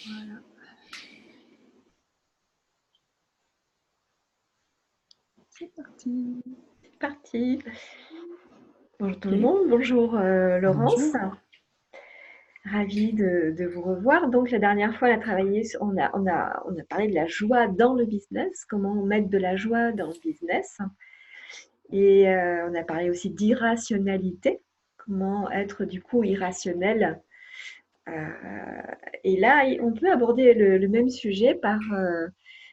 Voilà. C'est parti. C'est parti. Bonjour tout le Ok. monde, bonjour Laurence. Bonjour. Ravie de vous revoir. Donc la dernière fois, on a travaillé, on a parlé de la joie dans le business, comment mettre de la joie dans le business. Et on a parlé aussi d'irrationalité, comment être du coup irrationnel. Euh, et là, on peut aborder le même sujet par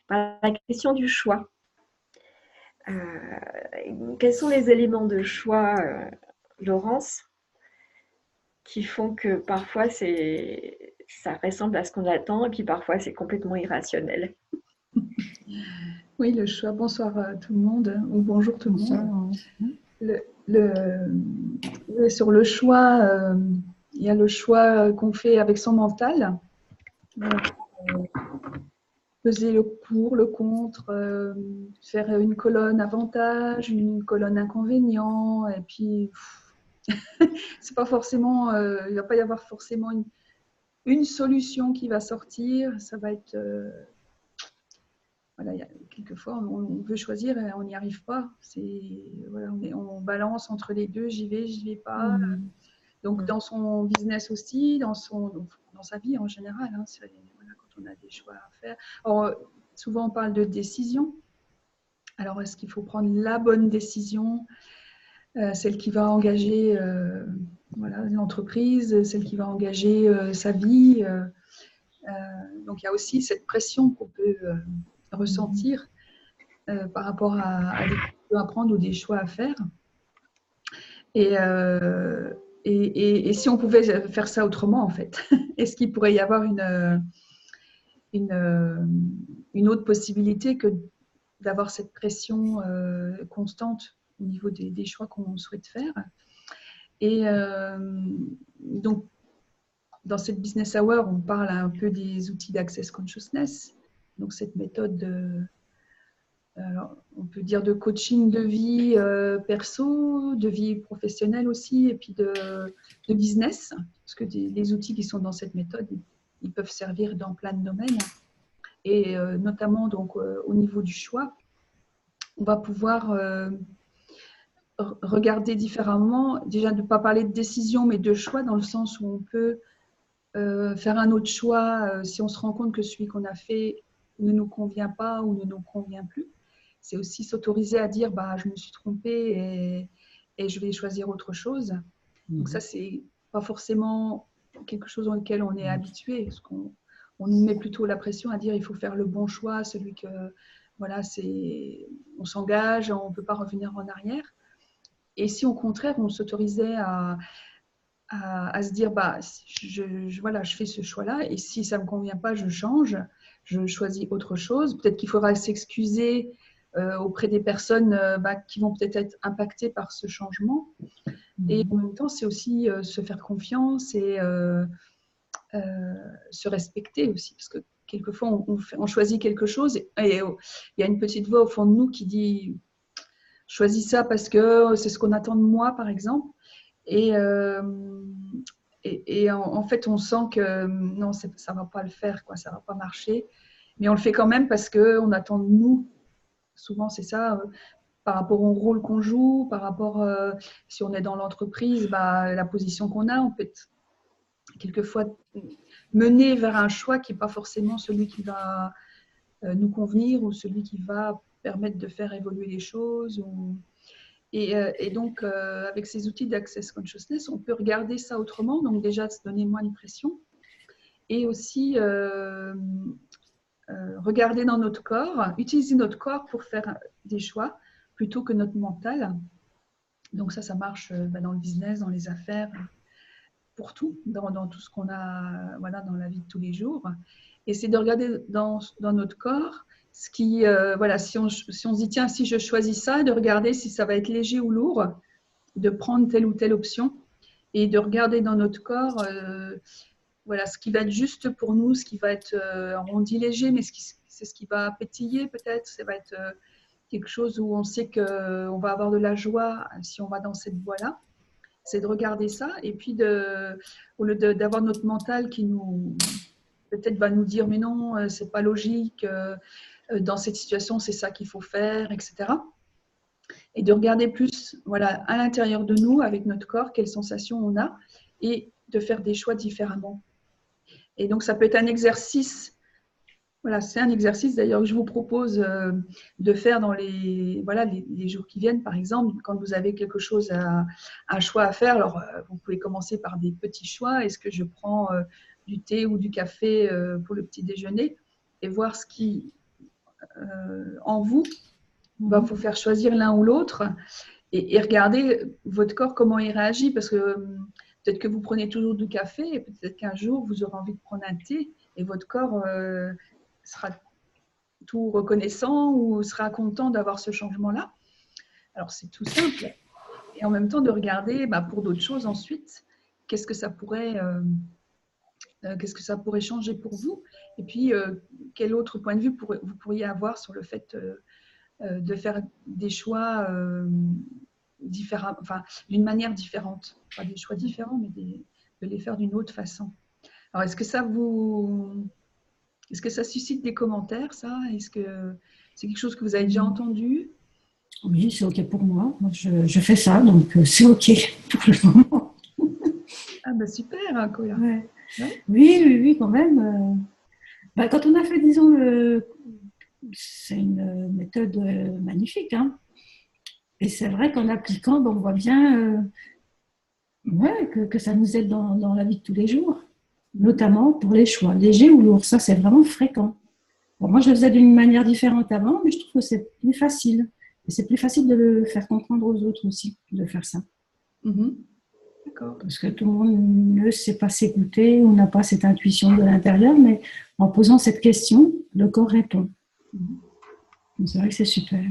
la question du choix. Quels sont les éléments de choix, Laurence, qui font que parfois ça ressemble à ce qu'on attend et puis parfois c'est complètement irrationnel. Oui, le choix. Bonsoir à tout le monde, ou bonjour tout le Bonsoir, monde. Laurence. Oui, sur le choix, il y a le choix qu'on fait avec son mental. Donc, peser le pour, le contre, faire une colonne avantage, une colonne inconvénient, et puis c'est pas forcément, il va pas y avoir forcément une solution qui va sortir. Ça va être voilà, quelquefois, on veut choisir et on n'y arrive pas. Voilà, on balance entre les deux, j'y vais pas. Mm. Donc, dans son business aussi, dans sa vie en général, hein, voilà, quand on a des choix à faire. Alors, souvent, on parle de décision. Alors, est-ce qu'il faut prendre la bonne décision, celle qui va engager voilà, l'entreprise, celle qui va engager sa vie donc, il y a aussi cette pression qu'on peut ressentir par rapport à des décisions à prendre ou des choix à faire. Et, si on pouvait faire ça autrement, en fait, est-ce qu'il pourrait y avoir une autre possibilité que d'avoir cette pression constante au niveau des choix qu'on souhaite faire? Et donc, dans cette business hour, on parle un peu des outils d'Access Consciousness. Donc, cette méthode alors, on peut dire de coaching de vie perso, de vie professionnelle aussi, et puis de business, parce que les outils qui sont dans cette méthode, ils peuvent servir dans plein de domaines. Et notamment donc, au niveau du choix, on va pouvoir regarder différemment, déjà de ne pas parler de décision, mais de choix, dans le sens où on peut faire un autre choix si on se rend compte que celui qu'on a fait ne nous convient pas ou ne nous convient plus. C'est aussi s'autoriser à dire bah, je me suis trompée et je vais choisir autre chose. Donc ça, c'est pas forcément quelque chose dans lequel on est habitué, parce qu'on nous met plutôt la pression à dire il faut faire le bon choix, celui que voilà, on s'engage, on ne peut pas revenir en arrière. Et si au contraire, on s'autorisait à se dire bah, voilà, je fais ce choix-là et si ça ne me convient pas, je change, je choisis autre chose. Peut-être qu'il faudra s'excuser auprès des personnes bah, qui vont peut-être être impactées par ce changement. Et en même temps, c'est aussi se faire confiance et se respecter aussi. Parce que quelquefois, on choisit quelque chose et il y a une petite voix au fond de nous qui dit choisis ça parce que c'est ce qu'on attend de moi, par exemple. Et, en fait, on sent que non, ça ne va pas le faire, quoi, ça ne va pas marcher. Mais on le fait quand même parce qu'on attend de nous. Souvent, c'est ça, par rapport au rôle qu'on joue, par rapport, si on est dans l'entreprise, bah, la position qu'on a, on peut être quelquefois mené vers un choix qui n'est pas forcément celui qui va nous convenir ou celui qui va permettre de faire évoluer les choses. Et donc, avec ces outils d'Access Consciousness, on peut regarder ça autrement, donc déjà se donner moins de pression, et aussi regarder dans notre corps, utiliser notre corps pour faire des choix plutôt que notre mental. Donc ça marche dans le business, dans les affaires, pour tout, dans tout ce qu'on a voilà, dans la vie de tous les jours. Et c'est de regarder dans notre corps ce qui, voilà, si on se dit, tiens, si je choisis ça, de regarder si ça va être léger ou lourd, de prendre telle ou telle option et de regarder dans notre corps voilà, ce qui va être juste pour nous, ce qui va être, on dit léger, mais c'est ce qui va pétiller peut-être, ça va être quelque chose où on sait qu'on va avoir de la joie si on va dans cette voie-là. C'est de regarder ça et puis au lieu d'avoir notre mental peut-être va nous dire mais non, c'est pas logique, dans cette situation, c'est ça qu'il faut faire, etc. Et de regarder plus voilà, à l'intérieur de nous, avec notre corps, quelles sensations on a, et de faire des choix différemment. Et donc, ça peut être un exercice. Voilà, c'est un exercice d'ailleurs que je vous propose de faire dans voilà, les jours qui viennent, par exemple, quand vous avez quelque chose, un choix à faire. Alors, vous pouvez commencer par des petits choix. Est-ce que je prends du thé ou du café pour le petit déjeuner, et voir ce qui, en vous, va vous faire choisir l'un ou l'autre, et regarder votre corps, comment il réagit. Parce que peut-être que vous prenez toujours du café, et peut-être qu'un jour, vous aurez envie de prendre un thé, et votre corps sera tout reconnaissant ou sera content d'avoir ce changement-là. Alors, c'est tout simple. Et en même temps, de regarder pour d'autres choses ensuite, qu'est-ce que ça pourrait changer pour vous. Et puis, quel autre point de vue vous pourriez avoir sur le fait de faire des choix différents, enfin, d'une manière différente. Pas des choix différents, mais de les faire d'une autre façon. Alors, est-ce que ça suscite des commentaires, ça? Est-ce que c'est quelque chose que vous avez déjà entendu? Oui, c'est OK pour moi. Moi je fais ça, donc c'est OK pour le moment. Ah ben super, hein, Koya. Ouais. Ouais. Oui, quand même. Quand on a fait, disons, c'est une méthode magnifique. Hein. Et c'est vrai qu'en appliquant, on voit bien que ça nous aide dans la vie de tous les jours, notamment pour les choix, légers ou lourds. Ça, c'est vraiment fréquent. Bon, moi, je le faisais d'une manière différente avant, mais je trouve que c'est plus facile. Et c'est plus facile de le faire comprendre aux autres aussi, de faire ça. D'accord. Parce que tout le monde ne sait pas s'écouter ou n'a pas cette intuition de l'intérieur, mais en posant cette question, le corps répond. Donc, c'est vrai que c'est super.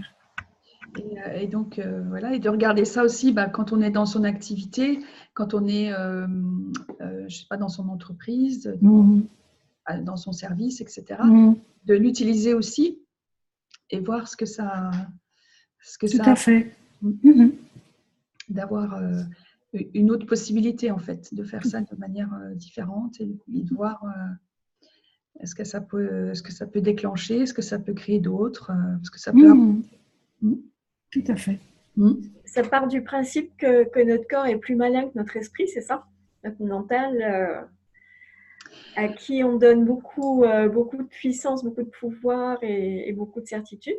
Et donc, voilà, et de regarder ça aussi quand on est dans son activité, quand on est, je sais pas, dans son entreprise, dans son service, etc. De l'utiliser aussi et voir ce que ça Tout à fait. D'avoir une autre possibilité, en fait, de faire ça de manière différente, et de voir est-ce que ça peut déclencher, est-ce que ça peut créer d'autres, parce que ça peut Tout à fait. Ça part du principe que notre corps est plus malin que notre esprit, c'est ça? Notre mental, à qui on donne beaucoup de puissance, beaucoup de pouvoir et beaucoup de certitude.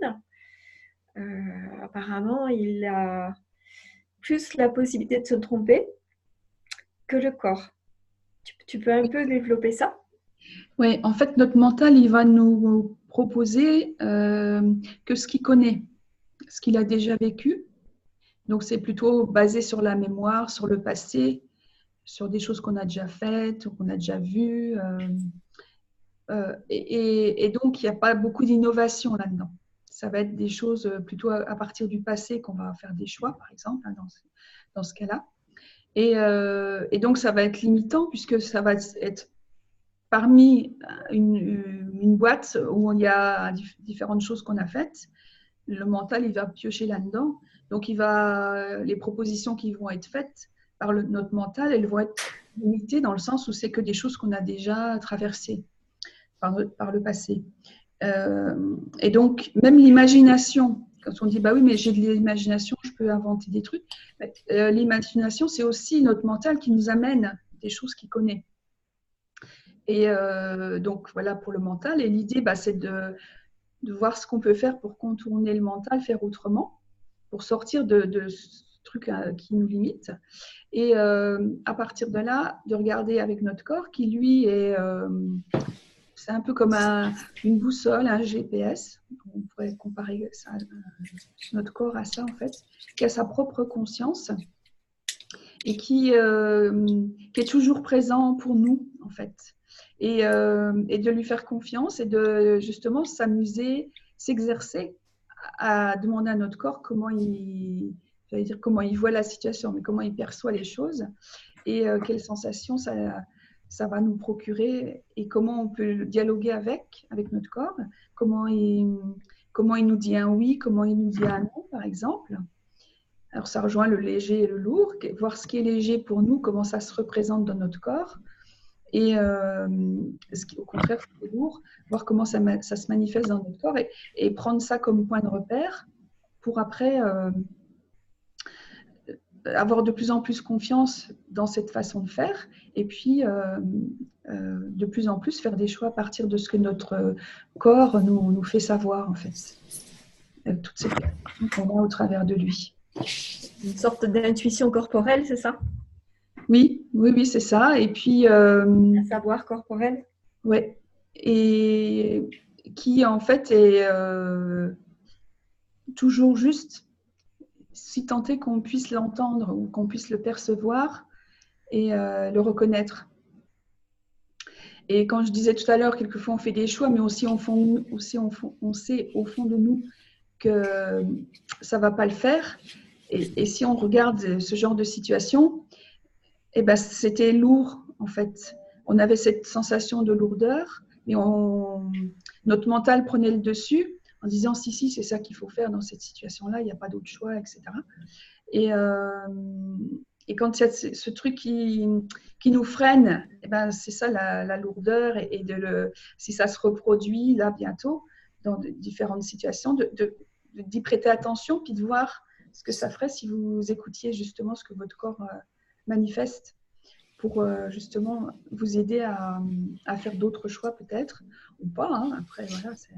Apparemment, il a plus la possibilité de se tromper que le corps. Tu peux un peu développer ça? Oui, en fait, notre mental, il va nous proposer que ce qu'il connaît, ce qu'il a déjà vécu. Donc, c'est plutôt basé sur la mémoire, sur le passé, sur des choses qu'on a déjà faites ou qu'on a déjà vues. Et donc, il n'y a pas beaucoup d'innovation là-dedans. Ça va être des choses plutôt à partir du passé qu'on va faire des choix, par exemple, dans ce cas-là. Et donc, ça va être limitant puisque ça va être parmi une boîte où il y a différentes choses qu'on a faites. Le mental, il va piocher là-dedans. Donc, les propositions qui vont être faites par notre mental, elles vont être limitées dans le sens où c'est que des choses qu'on a déjà traversées par le passé. Et donc, même l'imagination, quand on dit, bah oui, mais j'ai de l'imagination, je peux inventer des trucs. L'imagination, c'est aussi notre mental qui nous amène des choses qu'il connaît. Et donc, voilà pour le mental. Et l'idée, c'est de voir ce qu'on peut faire pour contourner le mental, faire autrement, pour sortir de ce truc qui nous limite. Et à partir de là, de regarder avec notre corps qui, lui, c'est un peu comme une boussole, un GPS. On pourrait comparer ça, notre corps à ça, en fait, qui a sa propre conscience et qui est toujours présent pour nous, en fait. Et de lui faire confiance et de justement s'amuser, s'exercer à demander à notre corps comment il voit la situation, mais comment il perçoit les choses et quelles sensations ça va nous procurer et comment on peut dialoguer avec notre corps, comment il nous dit un oui, comment il nous dit un non, par exemple. Alors, ça rejoint le léger et le lourd, voir ce qui est léger pour nous, comment ça se représente dans notre corps, Et ce qui, au contraire, c'est lourd, voir comment ça se manifeste dans notre corps et prendre ça comme point de repère pour après avoir de plus en plus confiance dans cette façon de faire et puis de plus en plus faire des choix à partir de ce que notre corps nous fait savoir, en fait. Toutes ces questions qu'on a au travers de lui. Une sorte d'intuition corporelle, c'est ça? Oui, c'est ça. Et puis, Un savoir corporel? ouais. Et qui, en fait, est toujours juste, si tant est qu'on puisse l'entendre ou qu'on puisse le percevoir et le reconnaître. Et quand je disais tout à l'heure, quelquefois on fait des choix, mais aussi on sait au fond de nous que ça ne va pas le faire. Et si on regarde ce genre de situation, eh ben, c'était lourd en fait. On avait cette sensation de lourdeur, mais notre mental prenait le dessus en disant si, c'est ça qu'il faut faire dans cette situation-là, il n'y a pas d'autre choix, etc. Et quand il y a ce truc qui nous freine, eh ben, c'est ça la lourdeur et si ça se reproduit là bientôt dans différentes situations, d'y prêter attention puis de voir ce que ça ferait si vous écoutiez justement ce que votre corps manifeste pour justement vous aider à faire d'autres choix peut-être ou pas. Hein. Après, voilà, c'est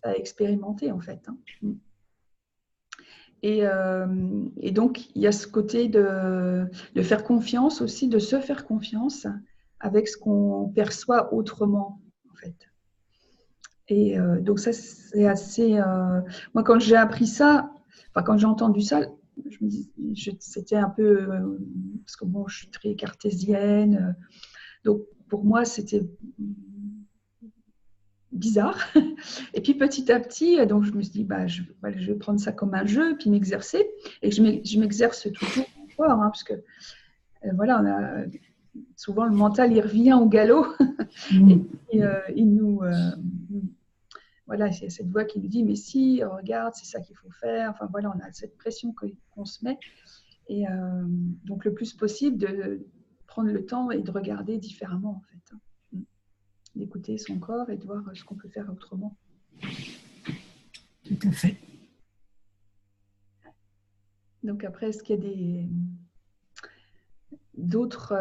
à expérimenter en fait. Hein. Et donc, il y a ce côté de faire confiance aussi, de se faire confiance avec ce qu'on perçoit autrement, en fait. Et donc, ça, c'est assez... moi, quand j'ai appris ça, enfin, quand j'ai entendu ça, je me dis, c'était un peu... parce que bon, je suis très cartésienne. Donc, pour moi, c'était bizarre. Et puis petit à petit, donc je me suis dit, je vais prendre ça comme un jeu, puis m'exercer. Et je m'exerce toujours encore, hein, parce que voilà, souvent le mental, il revient au galop. Et puis, il nous... voilà, c'est cette voix qui nous dit, mais si, regarde, c'est ça qu'il faut faire. Enfin voilà, on a cette pression qu'on se met. Et donc le plus possible de prendre le temps et de regarder différemment, en fait. D'écouter son corps et de voir ce qu'on peut faire autrement. Tout à fait. Donc après, est-ce qu'il y a d'autres...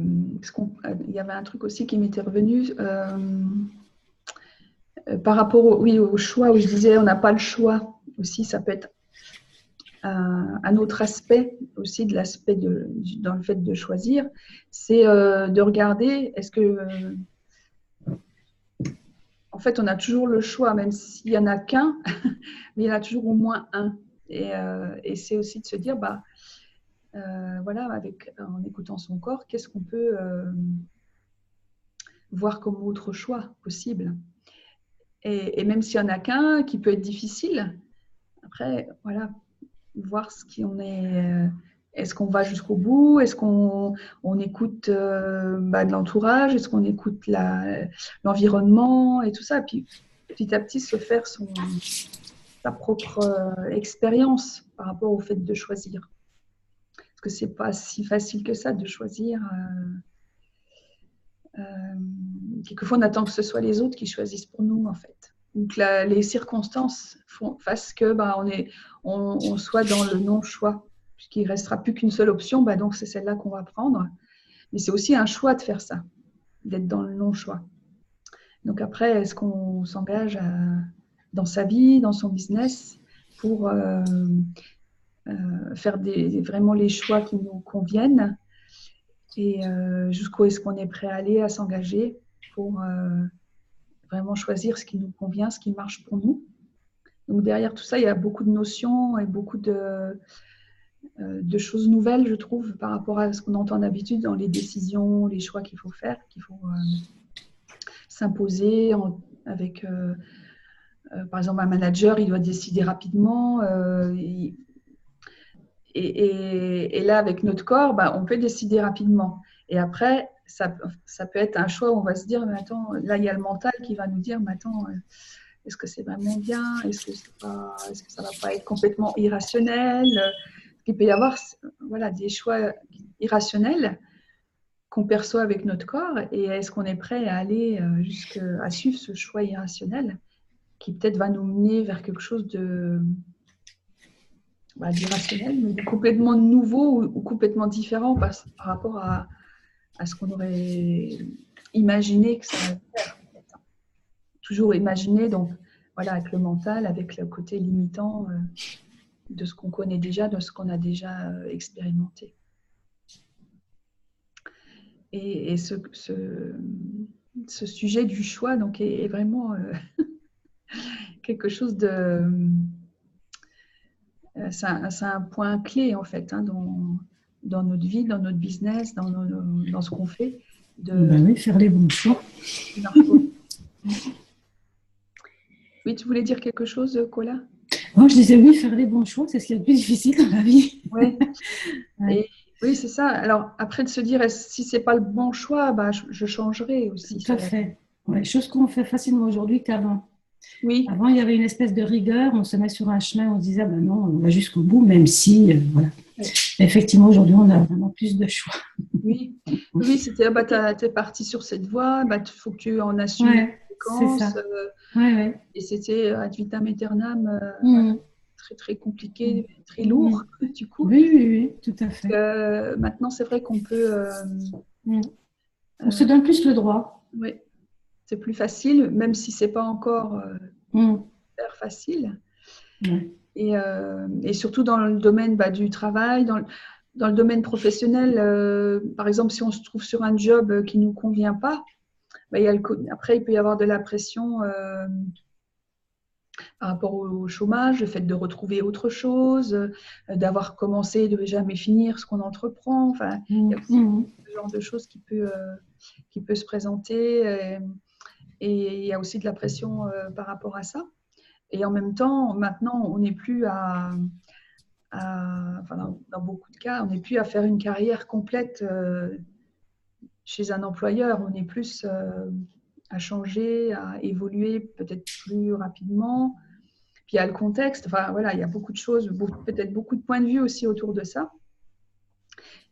il y avait un truc aussi qui m'était revenu par rapport au choix, où je disais on n'a pas le choix aussi, ça peut être un autre aspect aussi de l'aspect dans le fait de choisir, c'est de regarder, est-ce que... en fait, on a toujours le choix, même s'il n'y en a qu'un, mais il y en a toujours au moins un. Et c'est aussi de se dire, voilà, en écoutant son corps, qu'est-ce qu'on peut voir comme autre choix possible. Et même s'il n'y en a qu'un, qui peut être difficile, après, voilà, voir ce qui en est... Est-ce qu'on va jusqu'au bout? Est-ce qu'on écoute de l'entourage? Est-ce qu'on écoute l'environnement et tout ça? Puis petit à petit se faire sa propre expérience par rapport au fait de choisir. Parce que c'est pas si facile que ça de choisir. Quelquefois, on attend que ce soit les autres qui choisissent pour nous, en fait. Ou que les circonstances fassent que on soit dans le non-choix. Puisqu'il ne restera plus qu'une seule option, donc c'est celle-là qu'on va prendre. Mais c'est aussi un choix de faire ça, d'être dans le non-choix. Donc après, est-ce qu'on s'engage dans sa vie, dans son business, pour faire vraiment les choix qui nous conviennent et jusqu'où est-ce qu'on est prêt à aller, à s'engager pour vraiment choisir ce qui nous convient, ce qui marche pour nous. Donc derrière tout ça, il y a beaucoup de notions et beaucoup de choses nouvelles, je trouve, par rapport à ce qu'on entend d'habitude dans les décisions, les choix qu'il faut faire, qu'il faut s'imposer avec, par exemple, un manager, il doit décider rapidement. Et là, avec notre corps, on peut décider rapidement. Et après, ça peut être un choix où on va se dire, mais attends, là, il y a le mental qui va nous dire, mais attends, est-ce que c'est vraiment bien? Est-ce que ça ne va pas être complètement irrationnel? Il peut y avoir des choix irrationnels qu'on perçoit avec notre corps et est-ce qu'on est prêt à aller jusqu'à suivre ce choix irrationnel qui peut-être va nous mener vers quelque chose d'irrationnel, mais de complètement nouveau ou complètement différent par rapport à ce qu'on aurait imaginé que ça allait faire. Toujours imaginer, donc voilà, avec le mental, avec le côté limitant de ce qu'on connaît déjà, de ce qu'on a déjà expérimenté. Et ce sujet du choix donc, est vraiment quelque chose de... c'est un point clé en fait dans notre vie, dans notre business, dans ce qu'on fait. Oui, faire les bons choix. Oui, tu voulais dire quelque chose, Cola? Moi, je disais oui, faire les bons choix, c'est ce qui est le plus difficile dans la vie. Ouais. Oui, c'est ça. Alors, après de se dire, si ce n'est pas le bon choix, je changerai aussi. Tout à fait. Ouais, chose qu'on fait facilement aujourd'hui qu'avant. Oui. Avant, il y avait une espèce de rigueur, on se met sur un chemin, on se disait, non, on va jusqu'au bout, même si, voilà. Ouais. Effectivement, aujourd'hui, on a vraiment plus de choix. Oui, c'était, tu es parti sur cette voie, il faut que tu en assumes les conséquences. Et c'était ad vitam aeternam, très, très compliqué, très lourd, du coup. Oui, tout à fait. Maintenant, c'est vrai qu'on peut... on se donne plus le droit. Oui, c'est plus facile, même si ce n'est pas encore super facile. Et surtout dans le domaine du travail, dans le domaine professionnel, par exemple, si on se trouve sur un job qui ne nous convient pas, après, il peut y avoir de la pression par rapport au chômage, le fait de retrouver autre chose, d'avoir commencé et de ne jamais finir ce qu'on entreprend. Enfin, il y a aussi ce genre de choses qui peut se présenter. Et il y a aussi de la pression par rapport à ça. Et en même temps, maintenant, on n'est plus dans beaucoup de cas, on n'est plus à faire une carrière complète chez un employeur. On est plus à changer, à évoluer peut-être plus rapidement. Puis il y a le contexte. Enfin, voilà, il y a beaucoup de choses, peut-être beaucoup de points de vue aussi autour de ça.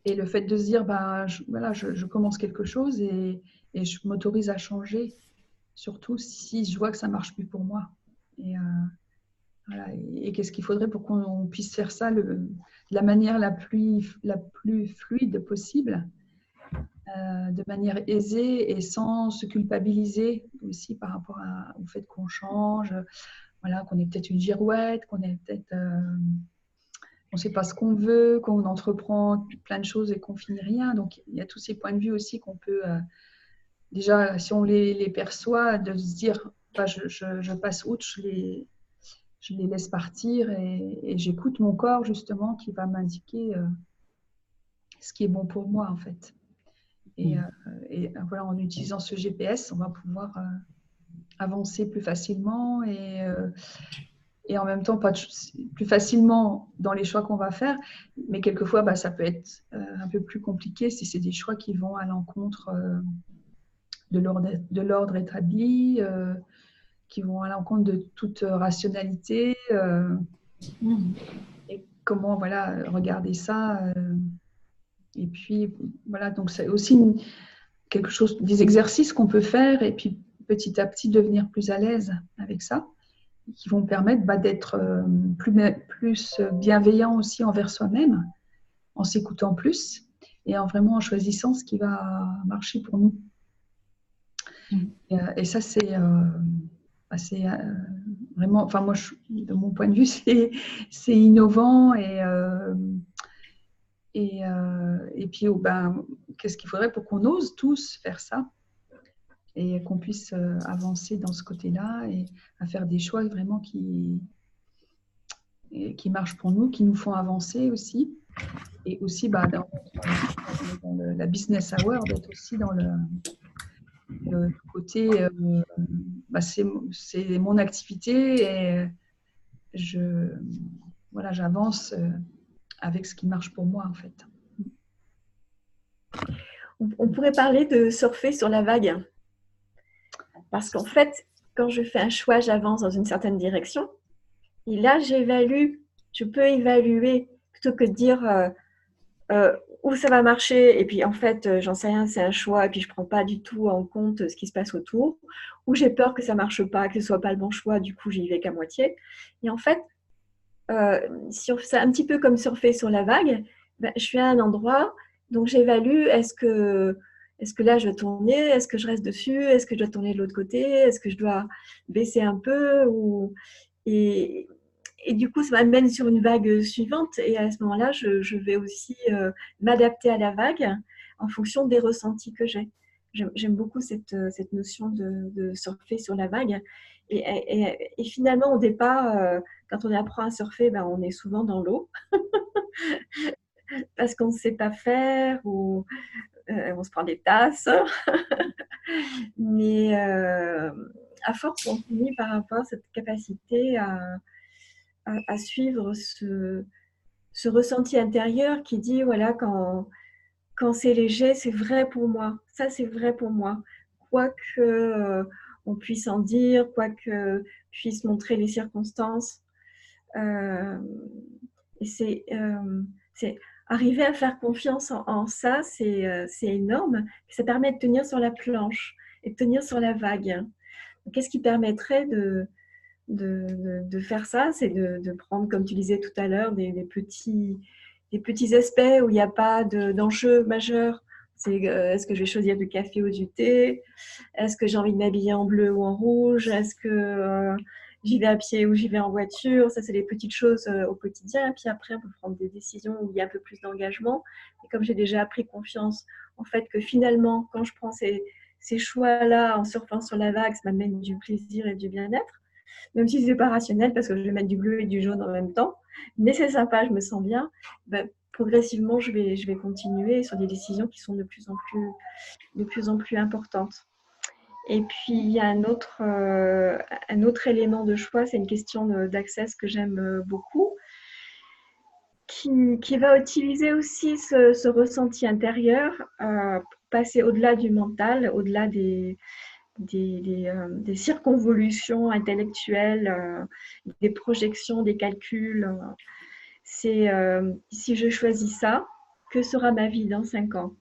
Et le fait de se dire, je commence quelque chose et je m'autorise à changer, surtout si je vois que ça ne marche plus pour moi. Et qu'est-ce qu'il faudrait pour qu'on puisse faire ça de la manière la plus fluide possible, de manière aisée et sans se culpabiliser aussi par rapport au fait qu'on change, qu'on est peut-être une girouette, qu'on est peut-être... on ne sait pas ce qu'on veut, qu'on entreprend plein de choses et qu'on finit rien. Donc, il y a tous ces points de vue aussi qu'on peut... déjà, si on les perçoit, de se dire, je passe outre, je les laisse partir et j'écoute mon corps justement qui va m'indiquer ce qui est bon pour moi en fait. Et voilà, en utilisant ce GPS, on va pouvoir avancer plus facilement et en même temps plus facilement dans les choix qu'on va faire. Mais quelquefois, ça peut être un peu plus compliqué si c'est des choix qui vont à l'encontre de l'ordre établi, qui vont à l'encontre de toute rationalité. Et comment regarder ça. Et puis, voilà, donc c'est aussi quelque chose, des exercices qu'on peut faire et puis petit à petit devenir plus à l'aise avec ça, qui vont permettre d'être plus bienveillant aussi envers soi-même, en s'écoutant plus et vraiment en choisissant ce qui va marcher pour nous. Et ça, c'est vraiment, enfin moi, de mon point de vue, c'est innovant et puis qu'est-ce qu'il faudrait pour qu'on ose tous faire ça et qu'on puisse avancer dans ce côté-là et à faire des choix vraiment qui marchent pour nous, qui nous font avancer aussi. Et aussi dans la business hour, d'être aussi dans le côté c'est mon activité et j'avance avec ce qui marche pour moi en fait. On pourrait parler de surfer sur la vague parce qu'en fait quand je fais un choix, j'avance dans une certaine direction et là je peux évaluer plutôt que de dire où ça va marcher, et puis en fait, j'en sais rien, c'est un choix, et puis je ne prends pas du tout en compte ce qui se passe autour, ou j'ai peur que ça ne marche pas, que ce ne soit pas le bon choix, du coup, j'y vais qu'à moitié. Et en fait, c'est un petit peu comme surfer sur la vague. Ben, je suis à un endroit, donc j'évalue, est-ce que là je dois tourner, est-ce que je reste dessus, est-ce que je dois tourner de l'autre côté, est-ce que je dois baisser un peu, et, et du coup ça m'amène sur une vague suivante, et à ce moment-là je vais aussi m'adapter à la vague en fonction des ressentis que j'ai. J'aime beaucoup cette notion de surfer sur la vague, et finalement au départ, quand on apprend à surfer, ben, on est souvent dans l'eau parce qu'on ne sait pas faire, ou on se prend des tasses. Mais à force, on finit par avoir cette capacité à suivre ce ressenti intérieur qui dit, voilà, quand c'est léger, c'est vrai pour moi. Ça, c'est vrai pour moi. Quoi que on puisse en dire, quoi que puissent montrer les circonstances. Et c'est arriver à faire confiance en ça, c'est énorme. Ça permet de tenir sur la planche et de tenir sur la vague. Qu'est-ce qui permettrait de faire ça? C'est de prendre, comme tu disais tout à l'heure, des petits aspects où il n'y a pas d'enjeu majeur. C'est est-ce que je vais choisir du café ou du thé? Est-ce que j'ai envie de m'habiller en bleu ou en rouge? Est-ce que j'y vais à pied ou j'y vais en voiture? Ça, c'est les petites choses au quotidien. Et puis après, on peut prendre des décisions où il y a un peu plus d'engagement. Et comme j'ai déjà pris confiance, en fait, que finalement, quand je prends ces choix-là en surfant sur la vague, ça m'amène du plaisir et du bien-être. Même si ce n'est pas rationnel, parce que je vais mettre du bleu et du jaune en même temps. Mais c'est sympa, je me sens bien. Ben, progressivement, je vais continuer sur des décisions qui sont de plus en plus importantes. Et puis, il y a un autre élément de choix, c'est une question d'accès que j'aime beaucoup, qui va utiliser aussi ce ressenti intérieur, pour passer au-delà du mental, au-delà des circonvolutions intellectuelles, des projections, des calculs. C'est si je choisis ça, que sera ma vie dans 5 ans?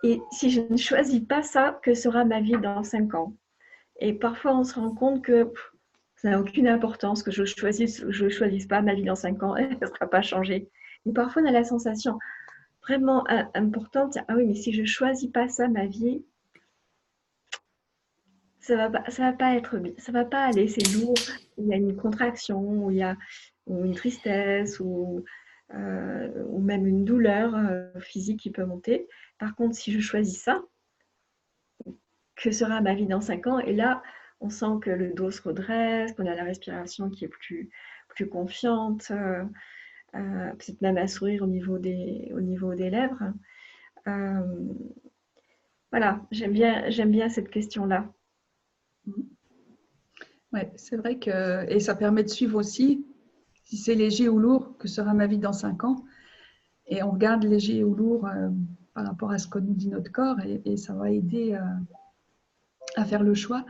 Et si je ne choisis pas ça, que sera ma vie dans 5 ans? Et parfois, on se rend compte que ça n'a aucune importance, que je choisisse pas ma vie dans 5 ans, elle ne sera pas changée. Et parfois, on a la sensation vraiment importante, ah oui, mais si je ne choisis pas ça, ma vie, ça va pas être bien, ça va pas aller, c'est lourd, il y a une contraction, ou il y a une tristesse, ou même une douleur physique qui peut monter. Par contre, si je choisis ça, que sera ma vie dans 5 ans? Et là, on sent que le dos se redresse, qu'on a la respiration qui est plus confiante, peut-être même un sourire au niveau des lèvres. Voilà, j'aime bien cette question-là. Ouais, c'est vrai que, et ça permet de suivre aussi, si c'est léger ou lourd, que sera ma vie dans 5 ans. Et on regarde léger ou lourd par rapport à ce que nous dit notre corps, et ça va aider à faire le choix.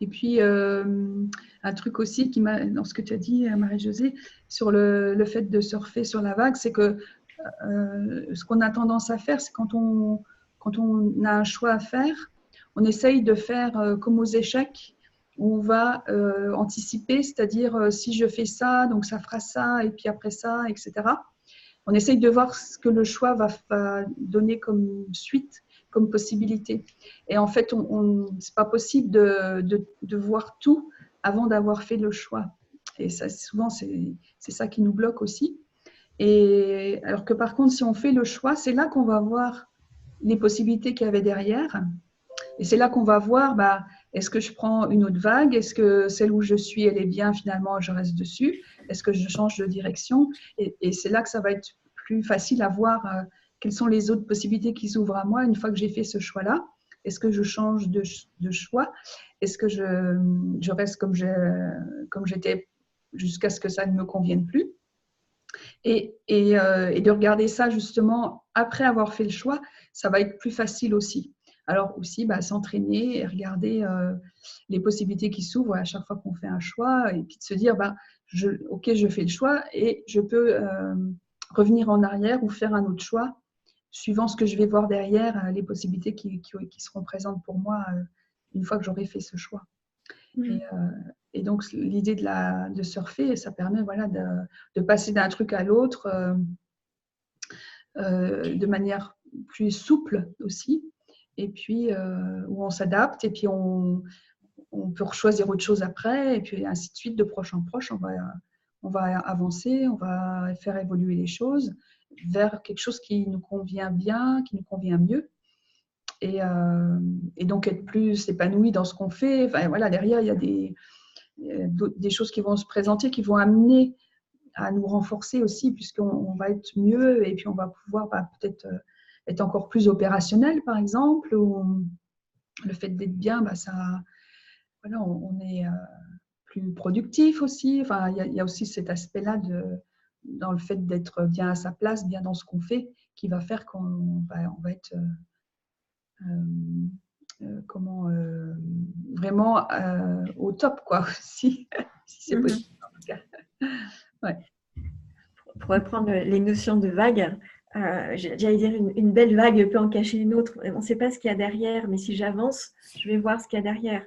Et puis, un truc aussi dans ce que tu as dit, Marie-Josée, sur le fait de surfer sur la vague, c'est que ce qu'on a tendance à faire, c'est quand on a un choix à faire, on essaye de faire comme aux échecs, où on va anticiper, c'est-à-dire si je fais ça, donc ça fera ça, et puis après ça, etc. On essaye de voir ce que le choix va donner comme suite, comme possibilité. Et en fait, c'est pas possible de voir tout avant d'avoir fait le choix. Et ça, souvent, c'est ça qui nous bloque aussi. Et alors que par contre, si on fait le choix, c'est là qu'on va voir les possibilités qu'il y avait derrière. Et c'est là qu'on va voir, est-ce que je prends une autre vague? Est-ce que celle où je suis, elle est bien, finalement, je reste dessus? Est-ce que je change de direction? Et c'est là que ça va être plus facile à voir quelles sont les autres possibilités qui s'ouvrent à moi une fois que j'ai fait ce choix-là. Est-ce que je change de choix? Est-ce que je reste comme j'étais jusqu'à ce que ça ne me convienne plus? Et de regarder ça justement après avoir fait le choix, ça va être plus facile aussi. Alors aussi, s'entraîner et regarder les possibilités qui s'ouvrent à chaque fois qu'on fait un choix, et puis de se dire, ok, je fais le choix et je peux revenir en arrière ou faire un autre choix, suivant ce que je vais voir derrière, les possibilités qui seront présentes pour moi une fois que j'aurai fait ce choix. Et donc, l'idée de surfer, ça permet voilà, de passer d'un truc à l'autre de manière plus souple aussi, et puis où on s'adapte, et puis on peut choisir autre chose après, et puis ainsi de suite, de proche en proche, on va avancer, on va faire évoluer les choses vers quelque chose qui nous convient bien, qui nous convient mieux. Et donc être plus épanoui dans ce qu'on fait. Enfin, voilà, derrière, il y a des choses qui vont se présenter, qui vont amener à nous renforcer aussi, puisqu'on va être mieux, et puis on va pouvoir peut-être être encore plus opérationnel, par exemple, ou le fait d'être bien, voilà, on est plus productif aussi. Enfin, il y a aussi cet aspect-là dans le fait d'être bien à sa place, bien dans ce qu'on fait, qui va faire qu'on va être vraiment au top, quoi, si c'est possible, en tout cas. Ouais. Pour reprendre les notions de vague, j'allais dire une belle vague peut en cacher une autre. On ne sait pas ce qu'il y a derrière, mais si j'avance, je vais voir ce qu'il y a derrière.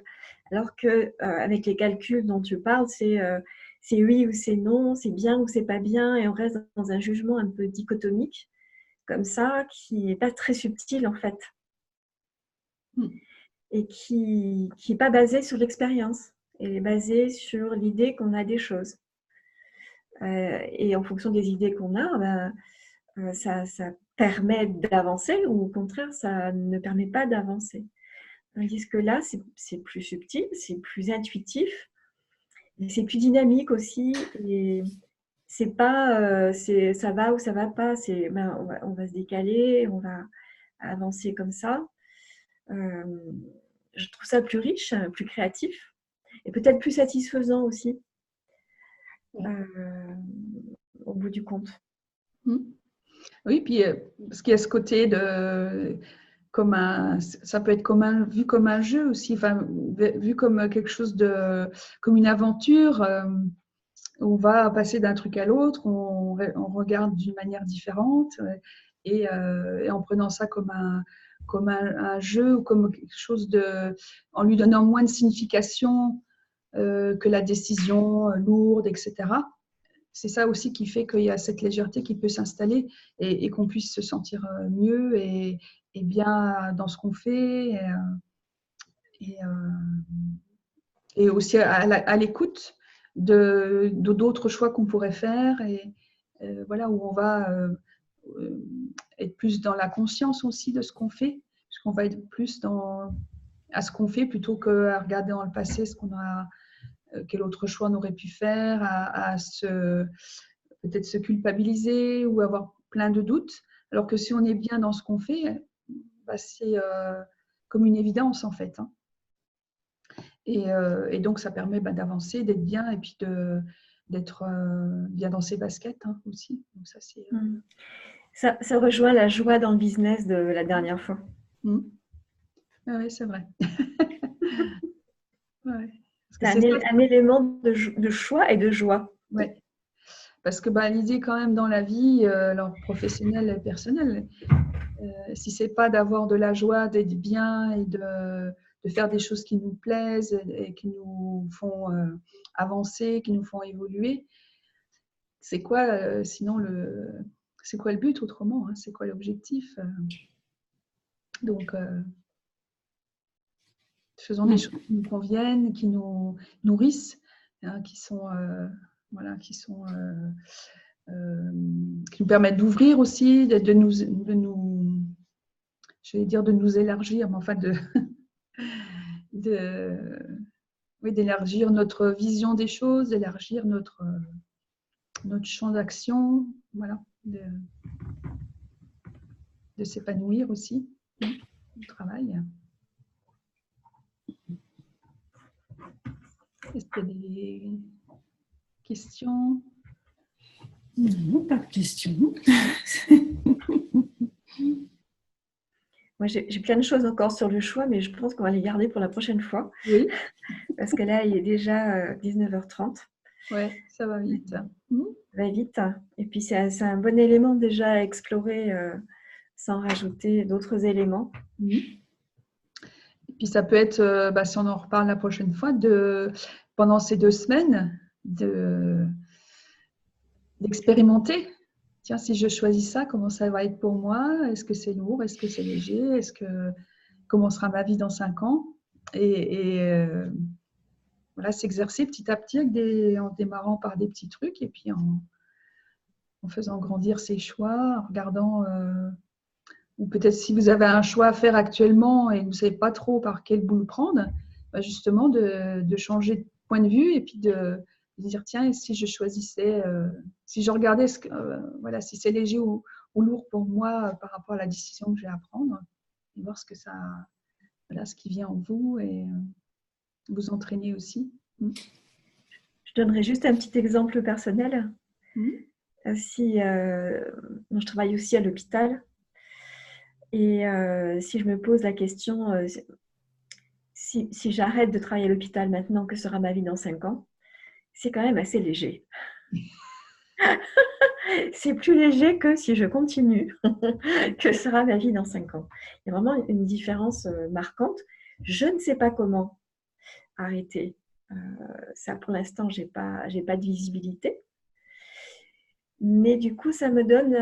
Alors que avec les calculs dont tu parles, c'est oui ou c'est non, c'est bien ou c'est pas bien, et on reste dans un jugement un peu dichotomique, comme ça, qui n'est pas très subtil en fait, et qui n'est pas basé sur l'expérience, et est basé sur l'idée qu'on a des choses. Et en fonction des idées qu'on a, ça permet d'avancer, ou au contraire, ça ne permet pas d'avancer. Tandis que là, c'est plus subtil, c'est plus intuitif, et c'est plus dynamique aussi. Et c'est pas ça va ou ça va pas, on va se décaler, on va avancer comme ça. Je trouve ça plus riche, plus créatif, et peut-être plus satisfaisant aussi, au bout du compte. Oui, puis parce qu'il y a ce côté ça peut être vu comme un jeu aussi, enfin, vu comme quelque chose comme une aventure. On va passer d'un truc à l'autre, on regarde d'une manière différente, et en prenant ça comme un jeu, ou comme quelque chose en lui donnant moins de signification que la décision lourde, etc. C'est ça aussi qui fait qu'il y a cette légèreté qui peut s'installer, et qu'on puisse se sentir mieux et bien dans ce qu'on fait, et aussi à l'écoute d'autres choix qu'on pourrait faire, et voilà, où on va être plus dans la conscience aussi de ce qu'on fait, parce qu'on va être plus à ce qu'on fait, plutôt qu'à regarder dans le passé quel autre choix on aurait pu faire, à peut-être se culpabiliser ou avoir plein de doutes, alors que si on est bien dans ce qu'on fait, c'est comme une évidence en fait, hein. Et donc, ça permet d'avancer, d'être bien, et puis d'être bien dans ses baskets, hein, aussi. Donc Ça rejoint la joie dans le business de la dernière fois. Ah oui, c'est vrai. Ouais. C'est un élément de choix et de joie. Ouais. Parce que l'idée quand même dans la vie, alors professionnelle et personnelle, si c'est pas d'avoir de la joie, d'être bien, et de faire des choses qui nous plaisent, et qui nous font avancer, qui nous font évoluer, c'est quoi sinon c'est quoi le but autrement, hein? C'est quoi l'objectif? Donc, faisons des choses qui nous conviennent, qui nous nourrissent, hein, qui nous permettent d'ouvrir aussi, de nous élargir, mais enfin d'élargir notre vision des choses, d'élargir notre champ d'action, voilà, de s'épanouir aussi au travail. Est-ce qu'il y a des questions? Non, pas de questions. Moi, j'ai plein de choses encore sur le choix, mais je pense qu'on va les garder pour la prochaine fois. Oui. Parce que là, il est déjà 19h30. Ouais, ça va vite. Mhm. Ça va vite. Et puis, c'est un bon élément déjà à explorer sans rajouter d'autres éléments. Mhm. Et puis ça peut être, si on en reparle la prochaine fois, pendant ces 2 semaines, d'expérimenter. Tiens, si je choisis ça, comment ça va être pour moi? Est-ce que c'est lourd? Est-ce que c'est léger? Comment sera ma vie dans 5 ans? Et voilà, s'exercer petit à petit en démarrant par des petits trucs et puis en faisant grandir ses choix, en regardant, ou peut-être si vous avez un choix à faire actuellement et que vous ne savez pas trop par quel bout le prendre, justement de changer de point de vue et puis de dire tiens, et si je choisissais, si je regardais voilà, si c'est léger ou lourd pour moi par rapport à la décision que j'ai à prendre, et voir voilà, ce qui vient en vous et vous entraîner aussi. Je donnerai juste un petit exemple personnel. Je travaille aussi à l'hôpital et si je me pose la question si j'arrête de travailler à l'hôpital maintenant, que sera ma vie dans 5 ans? C'est quand même assez léger. C'est plus léger que si je continue, que sera ma vie dans 5 ans. Il y a vraiment une différence marquante. Je ne sais pas comment arrêter. Ça, pour l'instant, j'ai pas de visibilité. Mais du coup, ça me donne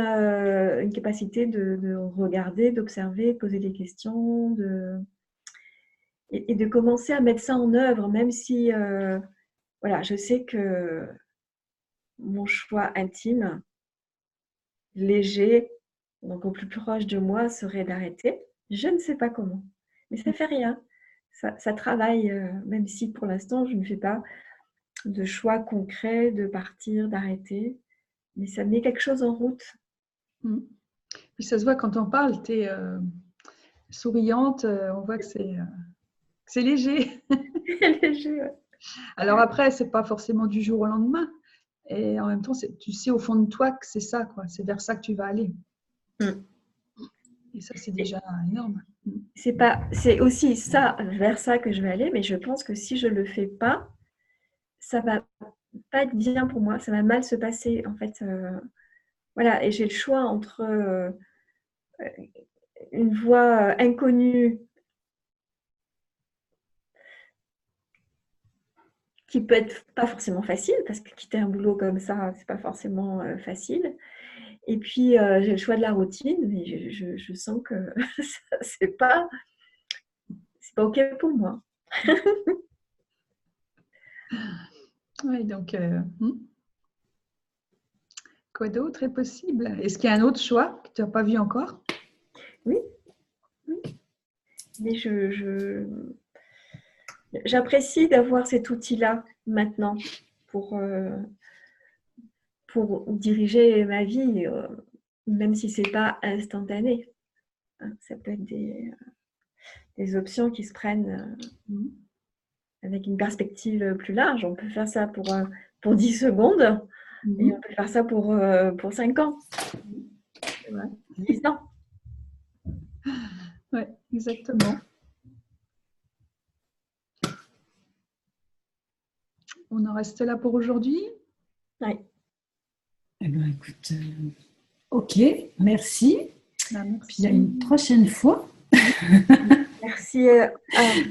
une capacité de regarder, d'observer, de poser des questions, et de commencer à mettre ça en œuvre, même si voilà, je sais que mon choix intime, léger, donc au plus proche de moi, serait d'arrêter. Je ne sais pas comment, mais ça ne fait rien. Ça travaille, même si pour l'instant, je ne fais pas de choix concret de partir, d'arrêter, mais ça met quelque chose en route. Puis ça se voit quand on parle, tu es souriante, on voit que c'est léger. Léger, ouais. Alors après, c'est pas forcément du jour au lendemain. Et en même temps, tu sais au fond de toi que c'est ça, quoi. C'est vers ça que tu vas aller. Et ça, c'est déjà énorme. C'est aussi ça, vers ça que je vais aller, mais je pense que si je ne le fais pas, ça va pas être bien pour moi, ça va mal se passer. En fait, voilà, et j'ai le choix entre une voie inconnue qui peut être pas forcément facile, parce que quitter un boulot comme ça, c'est pas forcément facile. Et puis, j'ai le choix de la routine, mais je sens que c'est pas OK pour moi. Oui, donc, quoi d'autre est possible? Est-ce qu'il y a un autre choix que tu n'as pas vu encore? Oui. Mais j'apprécie d'avoir cet outil-là maintenant pour diriger ma vie, même si ce n'est pas instantané. Ça peut être des options qui se prennent avec une perspective plus large. On peut faire ça pour 10 secondes et on peut faire ça pour 5 ans. Ouais. 10 ans. Oui, exactement. On en reste là pour aujourd'hui? Oui. Eh bien, écoute, ok, merci. Merci. Puis à une prochaine fois. Merci à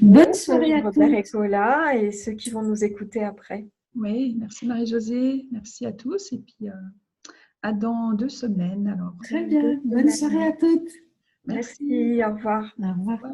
bonne soirée à tous. Nicolas et ceux qui vont nous écouter après. Oui, merci Marie-Josée, merci à tous et puis à dans 2 semaines. Alors. Très bien, bonne soirée à toutes. Merci, au revoir. Au revoir.